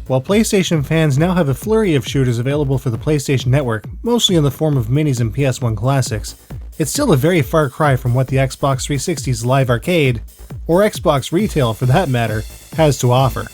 While PlayStation fans now have a flurry of shooters available for the PlayStation Network, mostly in the form of minis and PS1 classics, it's still a very far cry from what the Xbox 360's Live Arcade, or Xbox Retail for that matter, has to offer.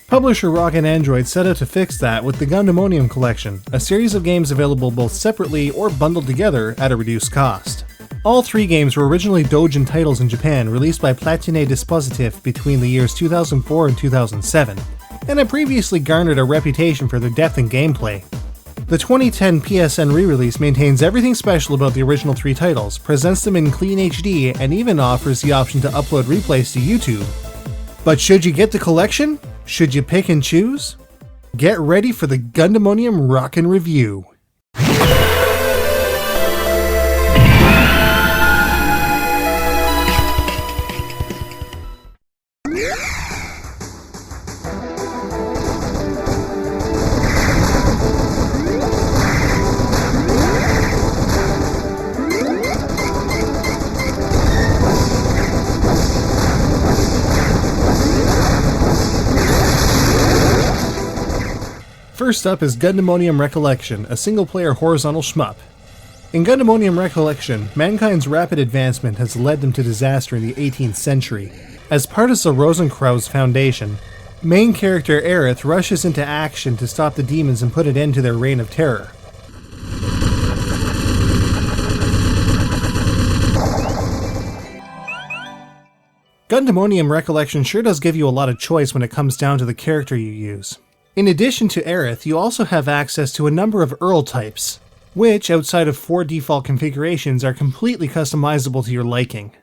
Publisher Rocket Android set out to fix that with the Gundemonium Collection, a series of games available both separately or bundled together at a reduced cost. All three games were originally doujin titles in Japan released by Platine Dispositif between the years 2004 and 2007, and had previously garnered a reputation for their depth in gameplay. The 2010 PSN re-release maintains everything special about the original three titles, presents them in clean HD, and even offers the option to upload replays to YouTube. But should you get the collection? Should you pick and choose? Get ready for the Gundemonium Rockin' Review. First up is Gundemonium Recollection, a single-player horizontal shmup. In Gundemonium Recollection, mankind's rapid advancement has led them to disaster in the 18th century. As part of the Rosenkrauss Foundation, main character Aerith rushes into action to stop the demons and put an end to their reign of terror. Gundemonium Recollection sure does give you a lot of choice when it comes down to the character you use. In addition to Aerith, you also have access to a number of Earl types, which, outside of 4 default configurations, are completely customizable to your liking.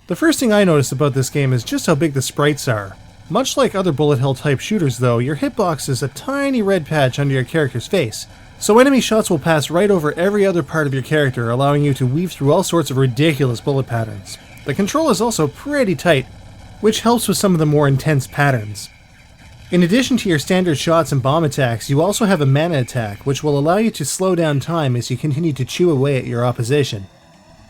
The first thing I noticed about this game is just how big the sprites are. Much like other bullet hell type shooters though, your hitbox is a tiny red patch under your character's face, so enemy shots will pass right over every other part of your character, allowing you to weave through all sorts of ridiculous bullet patterns. The control is also pretty tight, which helps with some of the more intense patterns. In addition to your standard shots and bomb attacks, you also have a mana attack, which will allow you to slow down time as you continue to chew away at your opposition.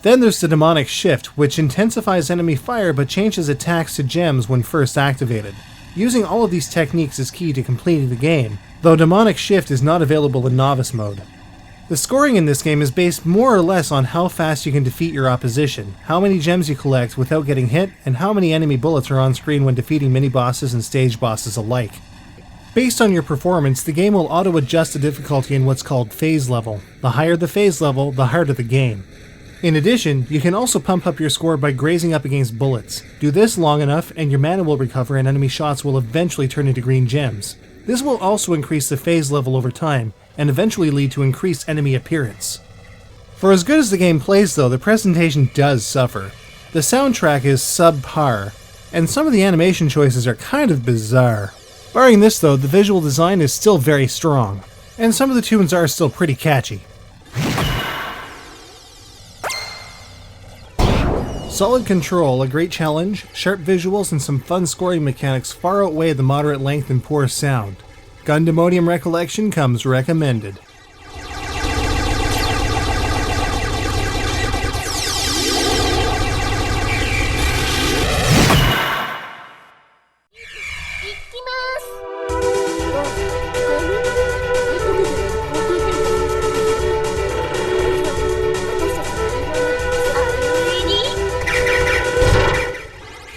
Then there's the Demonic Shift, which intensifies enemy fire but changes attacks to gems when first activated. Using all of these techniques is key to completing the game, though Demonic Shift is not available in Novice mode. The scoring in this game is based more or less on how fast you can defeat your opposition, how many gems you collect without getting hit, and how many enemy bullets are on screen when defeating mini-bosses and stage bosses alike. Based on your performance, the game will auto-adjust the difficulty in what's called phase level. The higher the phase level, the harder the game. In addition, you can also pump up your score by grazing up against bullets. Do this long enough and your mana will recover and enemy shots will eventually turn into green gems. This will also increase the phase level over time, and eventually lead to increased enemy appearance. For as good as the game plays though, the presentation does suffer. The soundtrack is subpar, and some of the animation choices are kind of bizarre. Barring this though, the visual design is still very strong, and some of the tunes are still pretty catchy. Solid control, a great challenge, sharp visuals, and some fun scoring mechanics far outweigh the moderate length and poor sound. Gundemonium Recollection comes recommended.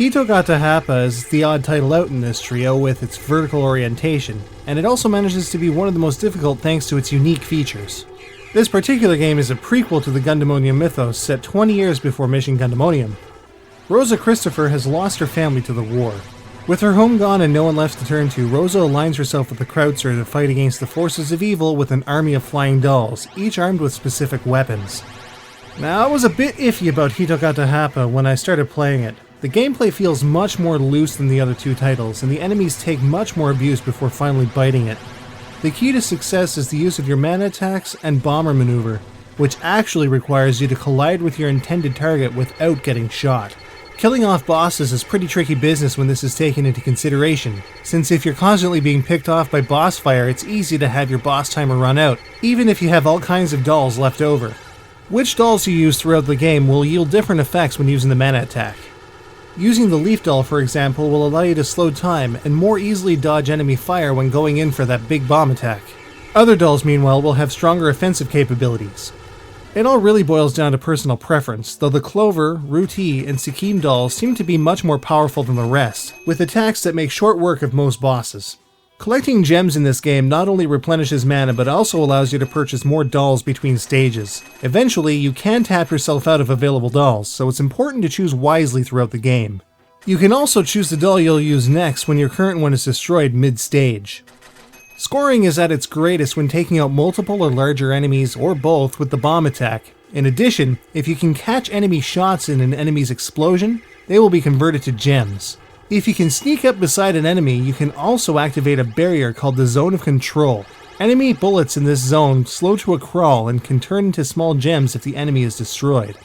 Hiat Happa is the odd title out in this trio with its vertical orientation, and it also manages to be one of the most difficult thanks to its unique features. This particular game is a prequel to the Gundemonium mythos set 20 years before Mission Gundemonium. Rosa Christopher has lost her family to the war. With her home gone and no one left to turn to, Rosa aligns herself with the Kreutzer to fight against the forces of evil with an army of flying dolls, each armed with specific weapons. Now, I was a bit iffy about Hiat Happa when I started playing it. The gameplay feels much more loose than the other two titles, and the enemies take much more abuse before finally biting it. The key to success is the use of your mana attacks and bomber maneuver, which actually requires you to collide with your intended target without getting shot. Killing off bosses is pretty tricky business when this is taken into consideration, since if you're constantly being picked off by boss fire, it's easy to have your boss timer run out, even if you have all kinds of dolls left over. Which dolls you use throughout the game will yield different effects when using the mana attack. Using the Leaf Doll, for example, will allow you to slow time and more easily dodge enemy fire when going in for that big bomb attack. Other dolls, meanwhile, will have stronger offensive capabilities. It all really boils down to personal preference, though the Clover, Ruti, and Sikkim dolls seem to be much more powerful than the rest, with attacks that make short work of most bosses. Collecting gems in this game not only replenishes mana, but also allows you to purchase more dolls between stages. Eventually, you can tap yourself out of available dolls, so it's important to choose wisely throughout the game. You can also choose the doll you'll use next when your current one is destroyed mid-stage. Scoring is at its greatest when taking out multiple or larger enemies, or both, with the bomb attack. In addition, if you can catch enemy shots in an enemy's explosion, they will be converted to gems. If you can sneak up beside an enemy, you can also activate a barrier called the Zone of Control. Enemy bullets in this zone slow to a crawl and can turn into small gems if the enemy is destroyed.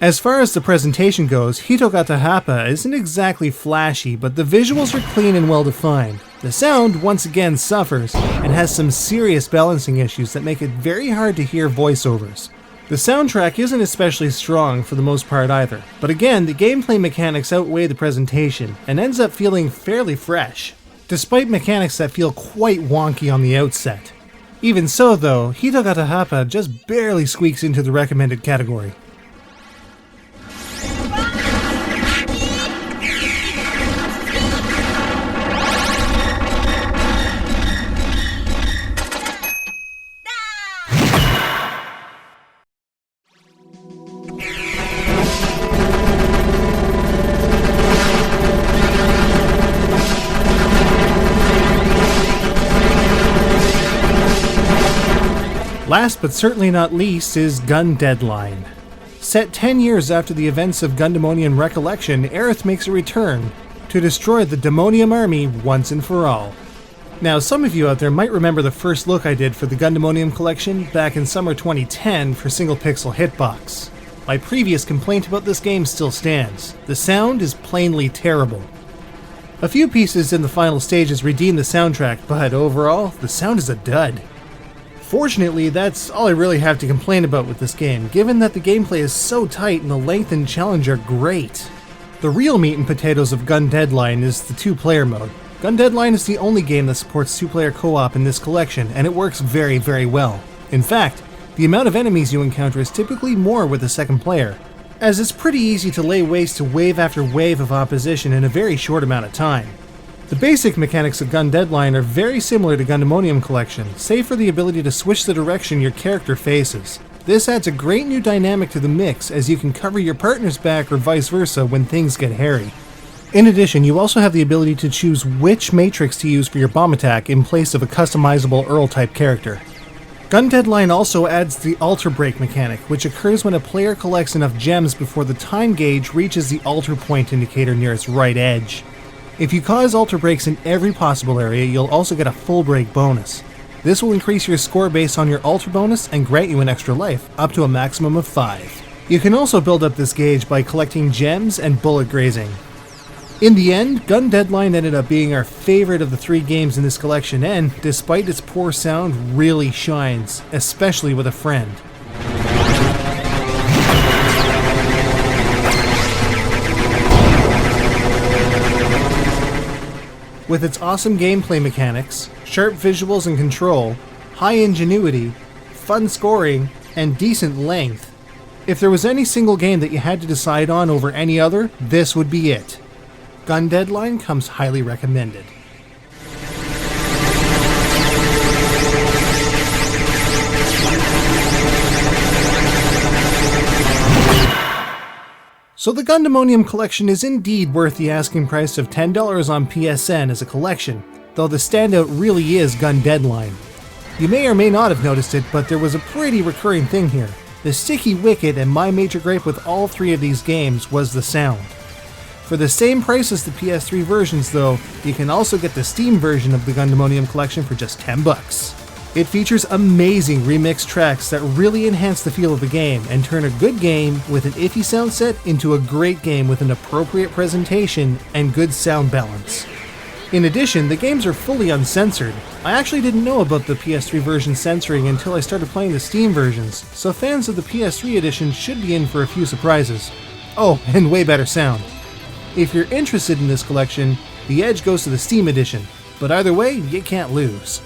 As far as the presentation goes, Hiat Happa isn't exactly flashy, but the visuals are clean and well defined. The sound once again suffers, and has some serious balancing issues that make it very hard to hear voiceovers. The soundtrack isn't especially strong for the most part either, but again, the gameplay mechanics outweigh the presentation, and ends up feeling fairly fresh, despite mechanics that feel quite wonky on the outset. Even so though, Hiat Happa just barely squeaks into the recommended category. Last but certainly not least is Gundemonium. Set 10 years after the events of Gundemonium Recollection, Aerith makes a return to destroy the Demonium army once and for all. Now, some of you out there might remember the first look I did for the Gundemonium Collection back in summer 2010 for Single Pixel Hitbox. My previous complaint about this game still stands. The sound is plainly terrible. A few pieces in the final stages redeem the soundtrack, but overall, the sound is a dud. Fortunately, that's all I really have to complain about with this game, given that the gameplay is so tight and the length and challenge are great. The real meat and potatoes of Gundemonium is the two-player mode. Gundemonium is the only game that supports two-player co-op in this collection, and it works very, very well. In fact, the amount of enemies you encounter is typically more with a second player, as it's pretty easy to lay waste to wave after wave of opposition in a very short amount of time. The basic mechanics of Gundemonium are very similar to Gundemonium Collection, save for the ability to switch the direction your character faces. This adds a great new dynamic to the mix, as you can cover your partner's back or vice versa when things get hairy. In addition, you also have the ability to choose which matrix to use for your bomb attack in place of a customizable Earl-type character. Gundemonium also adds the altar break mechanic, which occurs when a player collects enough gems before the time gauge reaches the altar point indicator near its right edge. If you cause altar breaks in every possible area, you'll also get a full break bonus. This will increase your score based on your altar bonus and grant you an extra life, up to a maximum of 5. You can also build up this gauge by collecting gems and bullet grazing. In the end, Gundemonium ended up being our favorite of the 3 games in this collection, and, despite its poor sound, really shines, especially with a friend. With its awesome gameplay mechanics, sharp visuals and control, high ingenuity, fun scoring, and decent length, if there was any single game that you had to decide on over any other, this would be it. Gundemonium comes highly recommended. So the Gundemonium Collection is indeed worth the asking price of $10 on PSN as a collection, though the standout really is Gundemonium. You may or may not have noticed it, but there was a pretty recurring thing here. The sticky wicket, and my major gripe with all 3 of these games, was the sound. For the same price as the PS3 versions though, you can also get the Steam version of the Gundemonium Collection for just $10. It features amazing remixed tracks that really enhance the feel of the game and turn a good game with an iffy sound set into a great game with an appropriate presentation and good sound balance. In addition, the games are fully uncensored. I actually didn't know about the PS3 version censoring until I started playing the Steam versions, so fans of the PS3 edition should be in for a few surprises. Oh, and way better sound. If you're interested in this collection, the edge goes to the Steam edition, but either way, you can't lose.